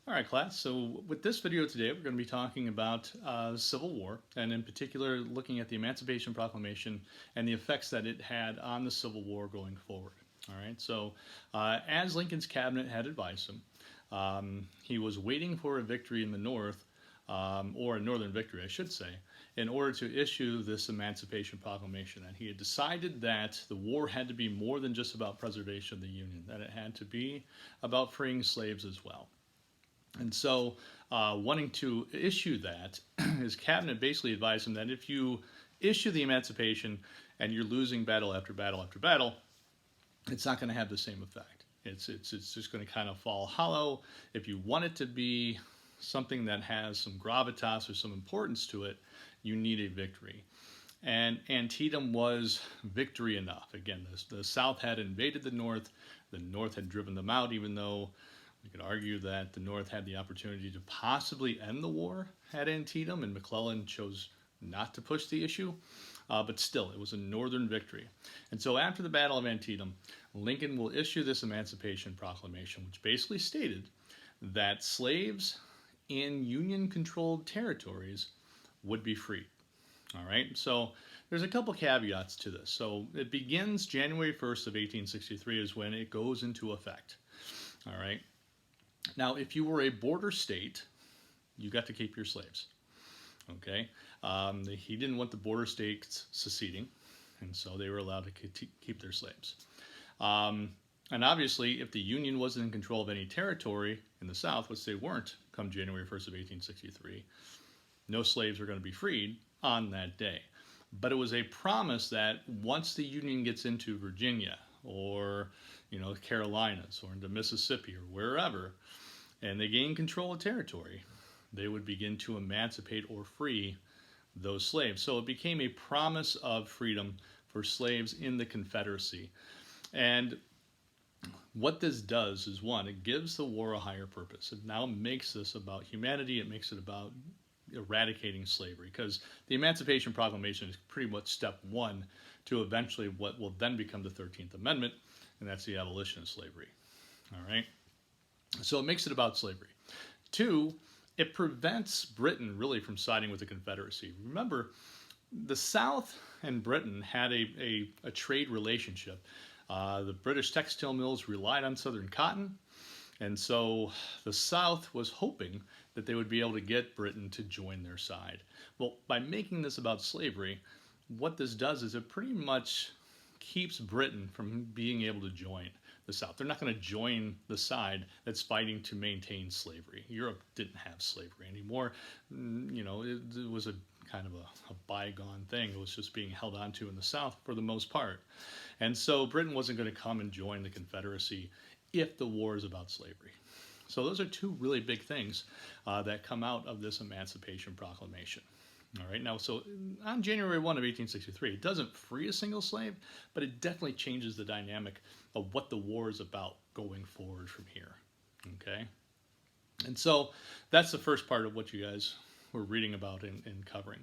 All right, class. So with this video today, we're going to be talking about Civil War, and in particular, looking at the Emancipation Proclamation and the effects that it had on the Civil War going forward. All right. So as Lincoln's cabinet had advised him, he was waiting for a victory in the North, or a Northern victory, I should say, in order to issue this Emancipation Proclamation. And he had decided that the war had to be more than just about preservation of the Union, that it had to be about freeing slaves as well. And so, wanting to issue that, his cabinet basically advised him that if you issue the emancipation and you're losing battle after battle after battle, it's not going to have the same effect. It's just going to kind of fall hollow. If you want it to be something that has some gravitas or some importance to it, you need a victory. And Antietam was victory enough. Again, the South had invaded the North had driven them out, even though we could argue that the North had the opportunity to possibly end the war at Antietam, and McClellan chose not to push the issue. But still, it was a Northern victory. And so after the Battle of Antietam, Lincoln will issue this Emancipation Proclamation, which basically stated that slaves in Union-controlled territories would be freed. All right, so there's a couple caveats to this. So it begins January 1st of 1863 is when it goes into effect. All right. Now, if you were a border state, you got to keep your slaves. Okay, he didn't want the border states seceding, and so they were allowed to keep their slaves. And obviously, if the Union wasn't in control of any territory in the South, which they weren't come January 1st of 1863, no slaves were going to be freed on that day. But it was a promise that once the Union gets into Virginia or the Carolinas or into Mississippi or wherever, and they gain control of territory, they would begin to emancipate or free those slaves. So it became a promise of freedom for slaves in the Confederacy. And what this does is, one, it gives the war a higher purpose. It now makes this about humanity. It makes it about eradicating slavery, because the Emancipation Proclamation is pretty much step one to eventually what will then become the 13th Amendment, and that's the abolition of slavery. All right? So it makes it about slavery. Two, it prevents Britain really from siding with the Confederacy. Remember, the South and Britain had a trade relationship. The British textile mills relied on Southern cotton, and so the South was hoping that they would be able to get Britain to join their side. Well, by making this about slavery, what this does is it pretty much keeps Britain from being able to join the South. They're not going to join the side that's fighting to maintain slavery. Europe didn't have slavery anymore. It was a kind of a bygone thing. It was just being held onto in the South for the most part. And so Britain wasn't going to come and join the Confederacy if the war is about slavery. So those are two really big things that come out of this Emancipation Proclamation. All right, now, so on January 1 of 1863, it doesn't free a single slave, but it definitely changes the dynamic of what the war is about going forward from here. Okay, and so that's the first part of what you guys were reading about and covering.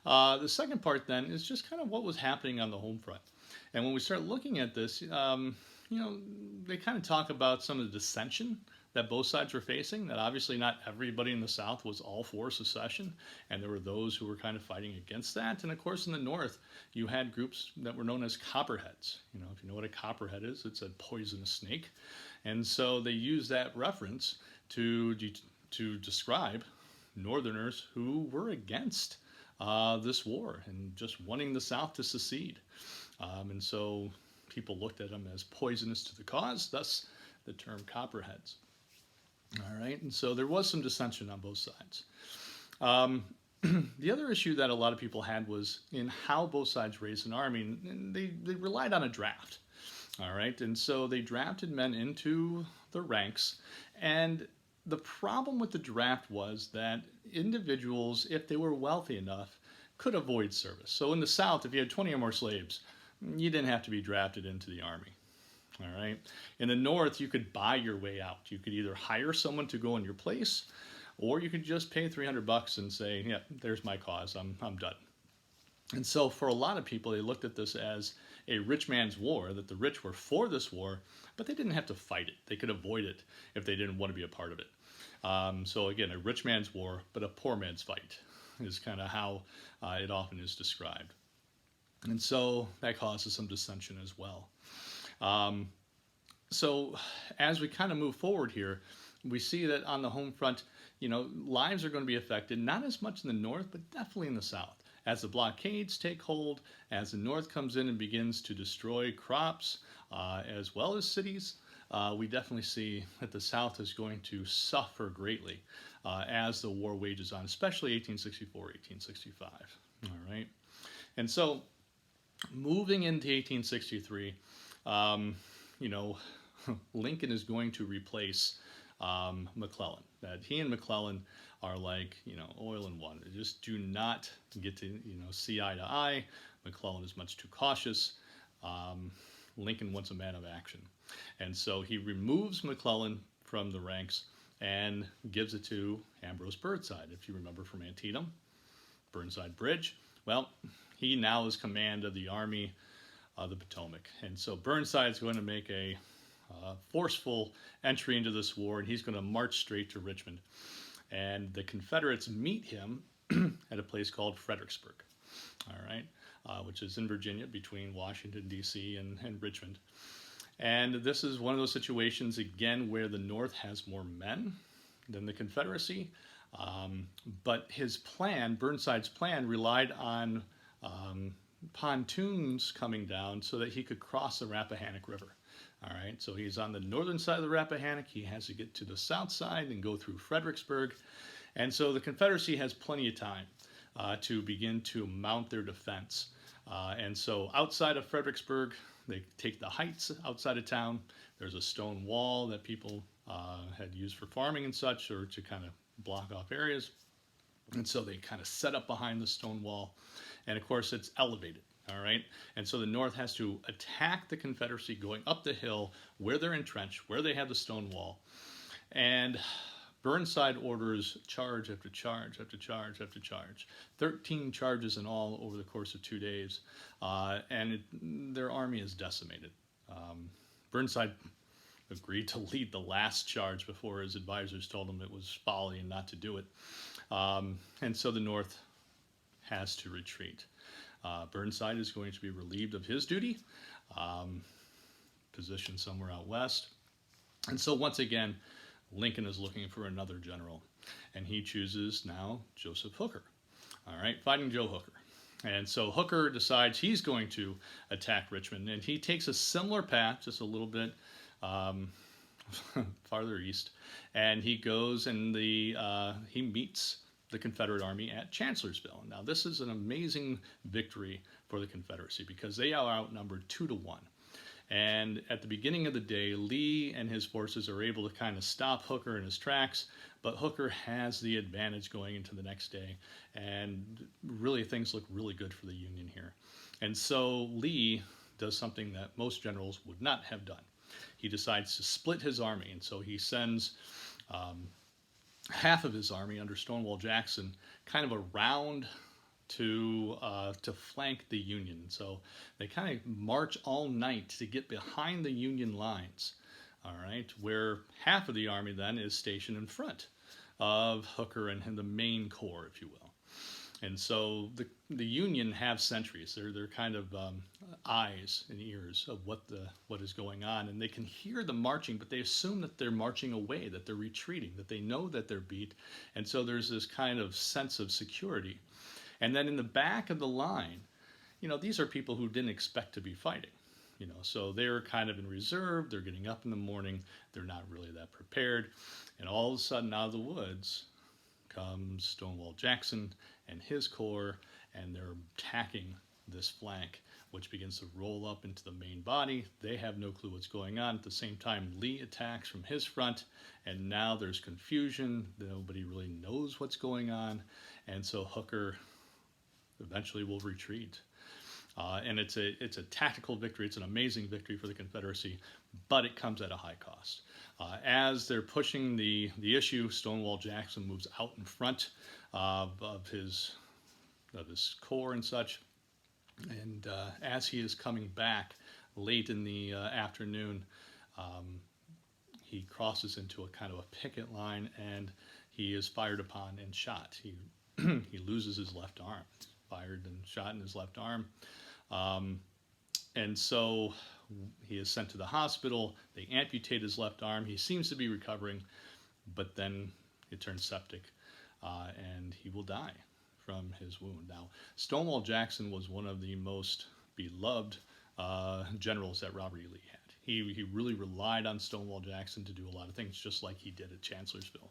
The second part then is just kind of what was happening on the home front. And when we start looking at this, they kind of talk about some of the dissension that both sides were facing, that obviously not everybody in the South was all for secession, and there were those who were kind of fighting against that. And of course in the North, you had groups that were known as copperheads. If you know what a copperhead is, it's a poisonous snake. And so they used that reference to describe Northerners who were against this war and just wanting the South to secede. And so people looked at them as poisonous to the cause, thus the term copperheads. All right, and so there was some dissension on both sides. The other issue that a lot of people had was in how both sides raised an army. And they relied on a draft. All right, and so they drafted men into the ranks. And the problem with the draft was that individuals, if they were wealthy enough, could avoid service. So in the South, if you had 20 or more slaves, you didn't have to be drafted into the army. All right. In the North, you could buy your way out. You could either hire someone to go in your place, or you could just pay $300 and say, "Yeah, there's my cause. I'm done." And so for a lot of people, they looked at this as a rich man's war, that the rich were for this war, but they didn't have to fight it. They could avoid it if they didn't want to be a part of it. So again, a rich man's war, but a poor man's fight is kind of how it often is described. And so that causes some dissension as well. Um, so as we kind of move forward here, we see that on the home front, lives are going to be affected, not as much in the north, but definitely in the south. As the blockades take hold, as the north comes in and begins to destroy crops, as well as cities, we definitely see that the south is going to suffer greatly as the war wages on, especially 1864, 1865. All right. And so moving into 1863, Lincoln is going to replace McClellan. That he and McClellan are like, oil and water. They just do not get to, see eye to eye. McClellan is much too cautious. Lincoln wants a man of action. And so he removes McClellan from the ranks and gives it to Ambrose Burnside, if you remember from Antietam, Burnside Bridge. Well, he now is command of the Army of the Potomac. And so Burnside's going to make a forceful entry into this war, and he's going to march straight to Richmond. And the Confederates meet him at a place called Fredericksburg, all right, which is in Virginia between Washington, D.C. and Richmond. And this is one of those situations, again, where the North has more men than the Confederacy. But his plan, Burnside's plan, relied on pontoons coming down so that he could cross the Rappahannock River. All right, so he's on the northern side of the Rappahannock. He has to get to the south side and go through Fredericksburg. And so the Confederacy has plenty of time to begin to mount their defense. And so outside of Fredericksburg, they take the heights outside of town. There's a stone wall that people had used for farming and such, or to kind of block off areas. And so they kind of set up behind the stone wall. And of course, it's elevated. All right. And so the North has to attack the Confederacy going up the hill where they're entrenched, where they have the stone wall. And Burnside orders charge after charge after charge after charge. 13 charges in all over the course of 2 days. Their army is decimated. Burnside agreed to lead the last charge before his advisors told him it was folly and not to do it. And so the North has to retreat. Burnside is going to be relieved of his duty, positioned somewhere out west. And so once again, Lincoln is looking for another general, and he chooses now Joseph Hooker. All right, Fighting Joe Hooker. And so Hooker decides he's going to attack Richmond, and he takes a similar path, just a little bit farther east, and he goes and he meets the Confederate Army at Chancellorsville. Now, this is an amazing victory for the Confederacy because they are outnumbered 2-1. And at the beginning of the day, Lee and his forces are able to kind of stop Hooker in his tracks, but Hooker has the advantage going into the next day. And really, things look really good for the Union here. And so Lee does something that most generals would not have done. He decides to split his army, and so he sends half of his army under Stonewall Jackson kind of around to flank the Union. So they kind of march all night to get behind the Union lines, all right, where half of the army then is stationed in front of Hooker and the main corps, if you will. And so the Union have sentries. They're kind of eyes and ears of what is going on, and they can hear the marching, but they assume that they're marching away, that they're retreating, that they know that they're beat, and so there's this kind of sense of security. And then in the back of the line, these are people who didn't expect to be fighting, so they're kind of in reserve. They're getting up in the morning. They're not really that prepared, and all of a sudden, out of the woods comes Stonewall Jackson and his corps, and they're attacking this flank, which begins to roll up into the main body. They have no clue what's going on. At the same time, Lee attacks from his front, and now there's confusion. Nobody really knows what's going on, and so Hooker eventually will retreat. And it's a tactical victory. It's an amazing victory for the Confederacy, but it comes at a high cost. As they're pushing the issue, Stonewall Jackson moves out in front of his corps and such, And as he is coming back late in the afternoon, he crosses into a kind of a picket line, and he is fired upon and shot. He he loses his left arm. It's fired and shot in his left arm. And so he is sent to the hospital. They amputate his left arm. He seems to be recovering, but then it turns septic, and he will die from his wound. Now, Stonewall Jackson was one of the most beloved generals that Robert E. Lee had. He really relied on Stonewall Jackson to do a lot of things, just like he did at Chancellorsville.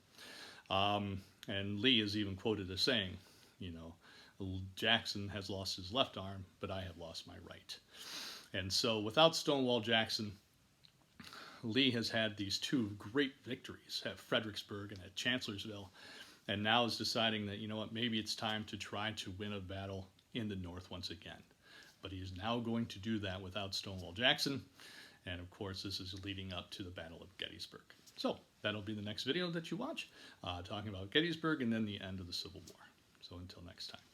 And Lee is even quoted as saying, you know, Jackson has lost his left arm, but I have lost my right. And so without Stonewall Jackson, Lee has had these two great victories at Fredericksburg and at Chancellorsville, and now is deciding that, you know what, maybe it's time to try to win a battle in the North once again. But he is now going to do that without Stonewall Jackson, and of course this is leading up to the Battle of Gettysburg. So that'll be the next video that you watch, talking about Gettysburg and then the end of the Civil War. So until next time.